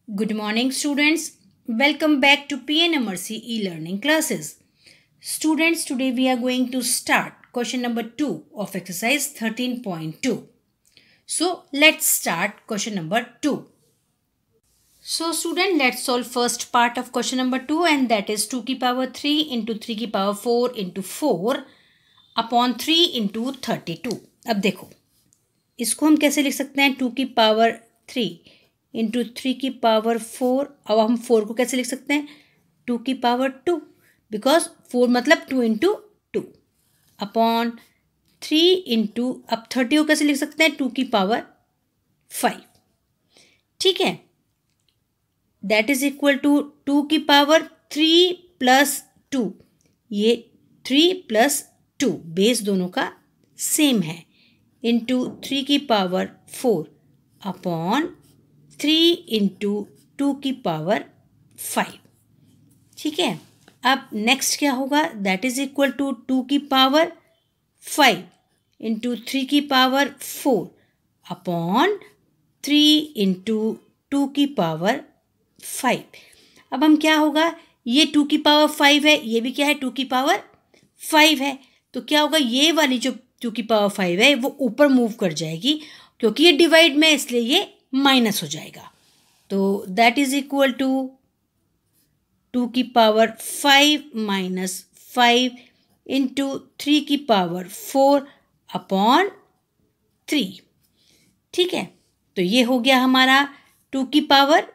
Good morning, students. Welcome back to PNMRC e-learning classes. Students, today we are going to start question number 2 of exercise 13.2. So, let's start question number 2. So, student, let's solve first part of question number 2, and that is 2 की power 3 into 3 की power 4 into 4 upon 3 into 32. अब देखो, इसको हम कैसे लिख सकते हैं? 2 की power 3 इंटू 3 की पावर 4. अब हम 4 को कैसे लिख सकते हैं? 2 की पावर 2, बिकॉज 4 मतलब 2 इंटू 2 अपॉन 3 इंटू, अब 30 को कैसे लिख सकते हैं? 2 की पावर 5. ठीक है, दैट इज इक्वल टू 2 की पावर 3 प्लस 2. ये 3 प्लस 2 बेस दोनों का सेम है, इंटू 3 की पावर 4 अपॉन 3 इंटू 2 की पावर 5. ठीक है, अब नेक्स्ट क्या होगा? दैट इज इक्वल टू 2 की पावर 5 इंटू 3 की पावर 4 अपॉन 3 इंटू 2 की पावर 5. अब हम क्या होगा? ये 2 की पावर 5 है, ये भी क्या है? 2 की पावर 5 है. तो क्या होगा? ये वाली जो 2 की पावर 5 है वो ऊपर मूव कर जाएगी, क्योंकि ये डिवाइड में, इसलिए ये माइनस हो जाएगा. तो दैट इज इक्वल टू 2 की पावर 5 माइनस 5 इंटू 3 की पावर 4 अपॉन 3. ठीक है, तो ये हो गया हमारा 2 की power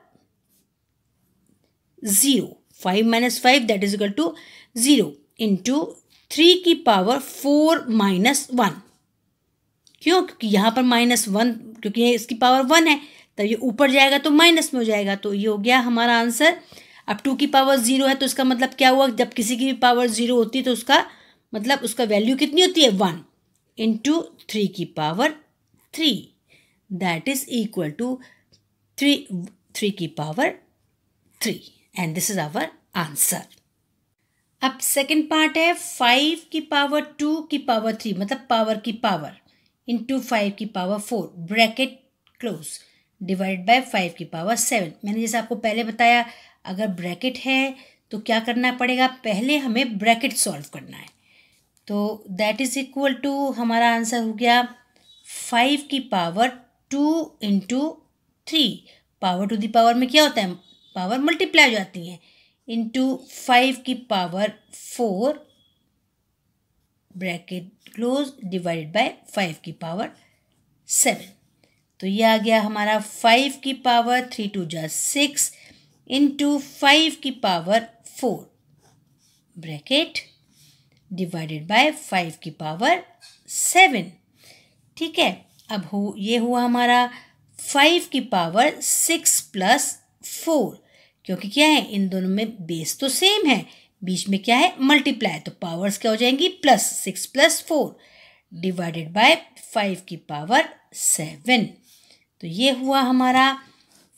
0. 5 minus 5 that is equal to 0 into 3 की पावर 4 माइनस 1. क्यों? क्योंकि यहाँ पर -1, क्योंकि ये इसकी पावर 1 है, तो ये ऊपर जाएगा तो माइनस में हो जाएगा. तो ये हो गया हमारा आंसर. अब 2 की पावर 0 है, तो इसका मतलब क्या हुआ? जब किसी की भी पावर 0 होती है तो उसका मतलब उसका वैल्यू कितनी होती है? 1 इंटू 3 की power 3, that is equal to 3 की power 3, and this is our answer. अब सेकेंड पार्ट है 5 की पावर 2 की पावर 3, मतलब पावर की पावर, इंटू 5 की power 4 bracket close divide by 5 की पावर 7. मैंने जैसे आपको पहले बताया, अगर ब्रैकेट है तो क्या करना पड़ेगा? पहले हमें ब्रैकेट सॉल्व करना है. तो दैट इज इक्वल टू, हमारा आंसर हो गया 5 की power 2 into 3. Power to the power में क्या होता है? पावर मल्टीप्लाई हो जाती है, इंटू 5 की power 4 bracket close divided by 5 की पावर 7. तो ये आ गया हमारा 5 की पावर 3 टू जा 6 इंटू 5 की पावर 4 ब्रैकेट डिवाइडेड बाय 5 की पावर 7. ठीक है, अब ये हुआ हमारा 5 की पावर 6 प्लस 4, क्योंकि क्या है? इन दोनों में बेस तो सेम है, बीच में क्या है? मल्टीप्लाई, तो पावर्स क्या हो जाएंगी? प्लस 6 प्लस 4 डिवाइडेड बाय 5 की पावर 7. तो ये हुआ हमारा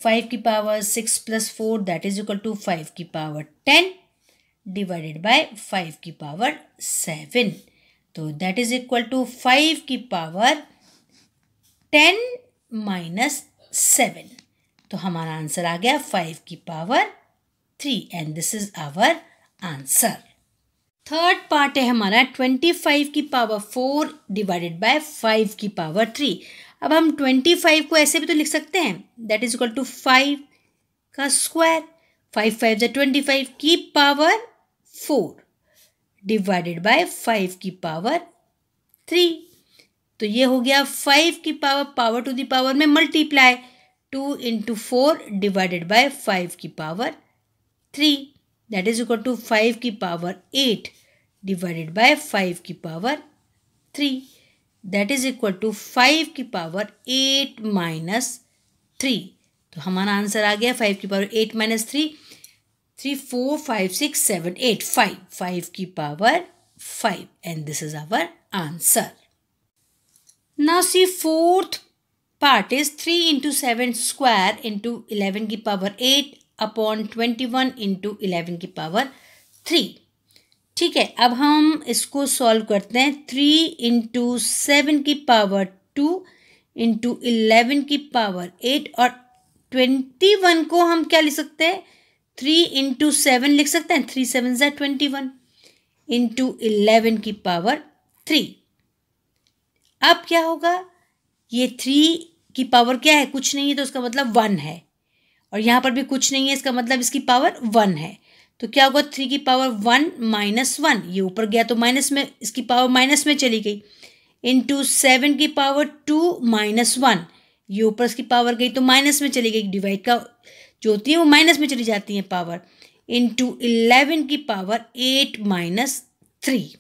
5 की power 6 plus 4 that is equal to 5 की पावर 10 डिवाइडेड बाय 5 की पावर 7. तो दैट इज इक्वल टू 5 की पावर 10 माइनस 7. तो हमारा आंसर आ गया 5 की power 3, and this is our answer. Third part है हमारा 25 की पावर 4 डिवाइडेड बाय 5 की पावर 3. अब हम 25 को ऐसे भी तो लिख सकते हैं, दैट इज इक्वल टू 5 का स्क्वायर, 5 5 जा 25 की पावर 4 डिवाइडेड बाय 5 की पावर 3. तो ये हो गया 5 की पावर टू द पावर में मल्टीप्लाई, 2 इंटू 4 डिवाइडेड बाय 5 की power 3, that is equal to 5 की पावर 8 डिवाइडेड बाय 5 की power 3, that is equal to 5 की पावर 8 माइनस 3. तो हमारा आंसर आ गया 5 की पावर 8 माइनस 3, 3 4 5 6 7 8 5 की power 5, and this is our answer. Now see fourth part is 3 into 7 square into 11 की power 8 upon 21 into 11 की पावर 3. ठीक है, अब हम इसको सॉल्व करते हैं. 3 इंटू 7 की पावर 2 इंटू 11 की पावर 8, और 21 को हम क्या लिख सकते हैं, 3 इंटू 7 लिख सकते हैं, 3 7 ज़ा 21 इंटू 11 की पावर 3। अब क्या होगा, ये 3 की पावर क्या है, कुछ नहीं है, तो उसका मतलब 1 है, और यहाँ पर भी कुछ नहीं है, इसका मतलब इसकी पावर 1 है। तो क्या होगा, 3 की पावर 1 माइनस 1, ये ऊपर गया तो माइनस में, इसकी पावर माइनस में चली गई, इंटू 7 की पावर 2 माइनस 1, ये ऊपर इसकी पावर गई तो माइनस में चली गई, डिवाइड का जो होती है वो माइनस में चली जाती है पावर, इंटू 11 की पावर 8 माइनस 3।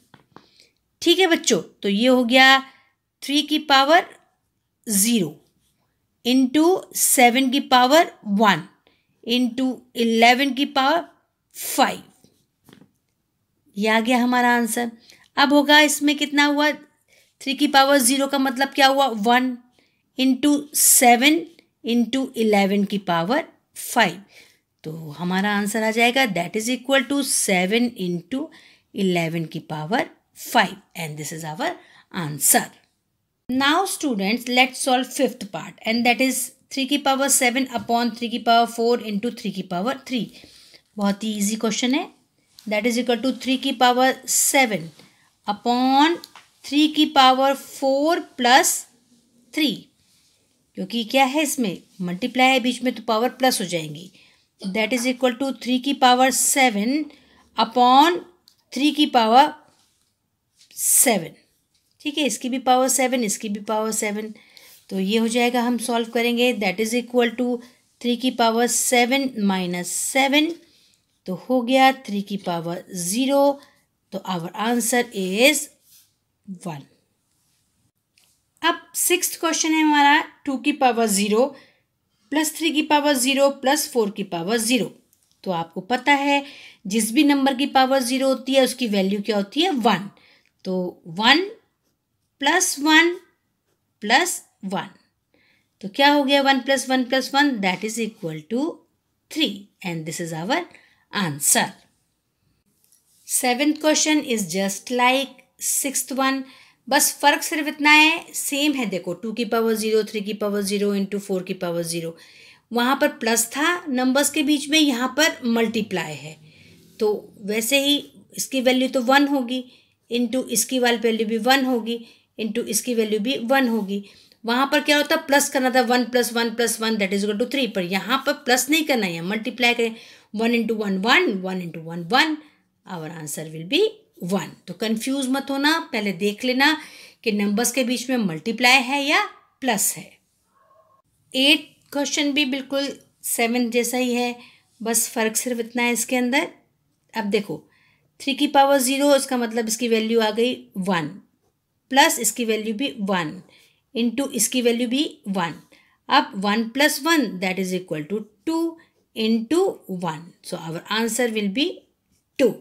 ठीक है बच्चों, तो ये हो गया 3 की पावर 0 इंटू 7 की पावर 1 इंटू 11 की पावर 5। ये आ गया हमारा आंसर। अब होगा इसमें कितना हुआ, 3 की पावर 0 का मतलब क्या हुआ, 1 इंटू 7 इंटू 11 की पावर 5। तो हमारा आंसर आ जाएगा that is equal to 7 into 11 की power 5, and this is our answer. Now students, let's solve fifth part, and that is 3 की पावर 7 अपॉन 3 की पावर 4 इंटू 3 की पावर 3। बहुत ही ईजी क्वेश्चन है। दैट इज इक्वल टू 3 की power 7 upon 3 की power 4 plus 3, क्योंकि क्या है इसमें मल्टीप्लाई है बीच में तो पावर प्लस हो जाएंगी। दैट इज इक्वल टू 3 की पावर 7 अपॉन 3 की पावर 7। ठीक है, इसकी भी पावर 7, इसकी भी पावर 7, तो ये हो जाएगा, हम सॉल्व करेंगे। दैट इज इक्वल टू 3 की पावर 7 माइनस 7, तो हो गया 3 की पावर 0, तो आवर आंसर इज 1। अब सिक्स्थ क्वेश्चन है हमारा 2 की पावर 0 प्लस 3 की पावर 0 प्लस 4 की पावर 0। तो आपको पता है जिस भी नंबर की पावर 0 होती है उसकी वैल्यू क्या होती है, 1। तो 1 प्लस 1 प्लस 1, तो क्या हो गया, 1 plus 1 plus 1 that is equal to 3, and this is our answer. Seventh question is just like sixth one, बस फर्क सिर्फ इतना है, सेम है। देखो 2 की पावर 0, 3 की पावर 0 इंटू 4 की पावर 0, वहाँ पर प्लस था नंबर्स के बीच में, यहाँ पर मल्टीप्लाई है, तो वैसे ही इसकी वैल्यू तो 1 होगी, इंटू इसकी वाली वैल्यू भी 1 होगी, इंटू इसकी वैल्यू भी 1 होगी। वहाँ पर क्या होता है, प्लस करना था, 1 plus 1 plus 1 that is equal to 3, पर यहाँ पर प्लस नहीं करना है, मल्टीप्लाई करें, 1 into 1 1, 1 into 1 1, our answer will be 1। तो कंफ्यूज मत होना, पहले देख लेना कि नंबर्स के बीच में मल्टीप्लाई है या प्लस है। 8 क्वेश्चन भी बिल्कुल 7 जैसा ही है, बस फ़र्क सिर्फ इतना है इसके अंदर। अब देखो 3 की पावर 0, इसका मतलब इसकी वैल्यू आ गई 1, प्लस इसकी वैल्यू भी 1, इंटू इसकी वैल्यू भी 1। अब 1 plus 1 that is equal to 2 into 1, so our answer will be 2।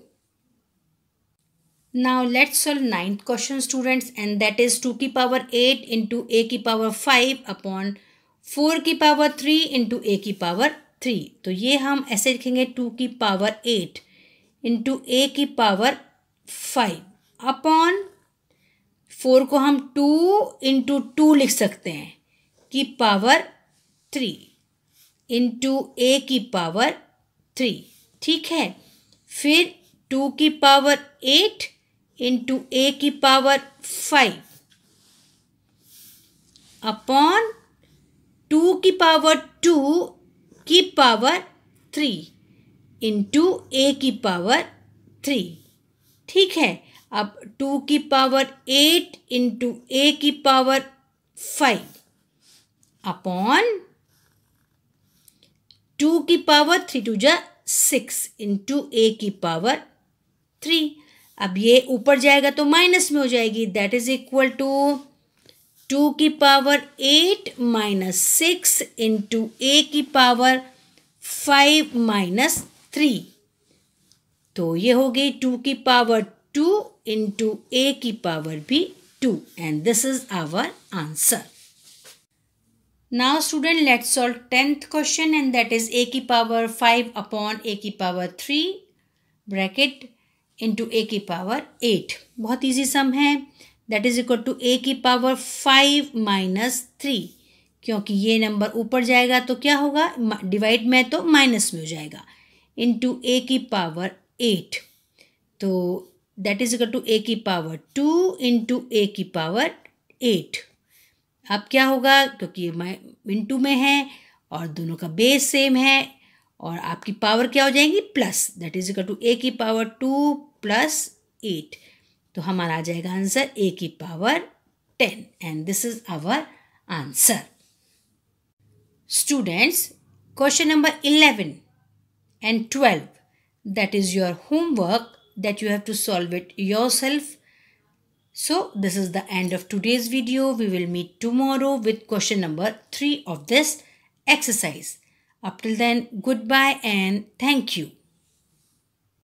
Now let's solve 9th question students, and that is 2 की पावर 8 इंटू a की पावर 5 अपॉन 4 की पावर 3 इंटू a की power 3। तो ये हम ऐसे लिखेंगे 2 की पावर 8 इंटू a की पावर 5 अपॉन 4 को हम 2 इंटू 2 लिख सकते हैं की पावर 3 इंटू a की पावर 3। ठीक है, फिर 2 की पावर 8 इंटू a की पावर 5 अपॉन 2 की पावर 2 की पावर 3 इंटू a की पावर 3। ठीक है, अब 2 की पावर 8 इंटू a की पावर 5 अपॉन 2 की पावर 3 टू जा 6 इंटू a की पावर 3। अब ये ऊपर जाएगा तो माइनस में हो जाएगी, दैट इज इक्वल टू 2 की पावर 8 माइनस 6 इंटू a की पावर 5 माइनस 3। तो ये हो गई 2 की पावर 2 इंटू a की पावर भी 2, and this is our answer. Now student, let's solve 10th question, and that is a की पावर 5 अपॉन a की पावर 3 ब्रैकेट इंटू a की पावर 8। बहुत इजी सम है, that is equal to a की power 5 minus 3 क्योंकि ये number ऊपर जाएगा तो क्या होगा, डिवाइड में तो माइनस में हो जाएगा, इंटू ए की पावर 8, तो that is equal to a की पावर 2 इंटू ए की पावर 8। अब क्या होगा, क्योंकि ये इंटू में है और दोनों का बेस सेम है और आपकी पावर क्या हो जाएगी, plus, that is equal to a की पावर 2 प्लस 8, तो हमारा आ जाएगा आंसर ए की power 10 and this is our answer. Students, question number 11 and 12, that is your homework that you have to solve it yourself. So this is the end of today's video. We will meet tomorrow with question number 3 of this exercise. Up till then, goodbye and thank you.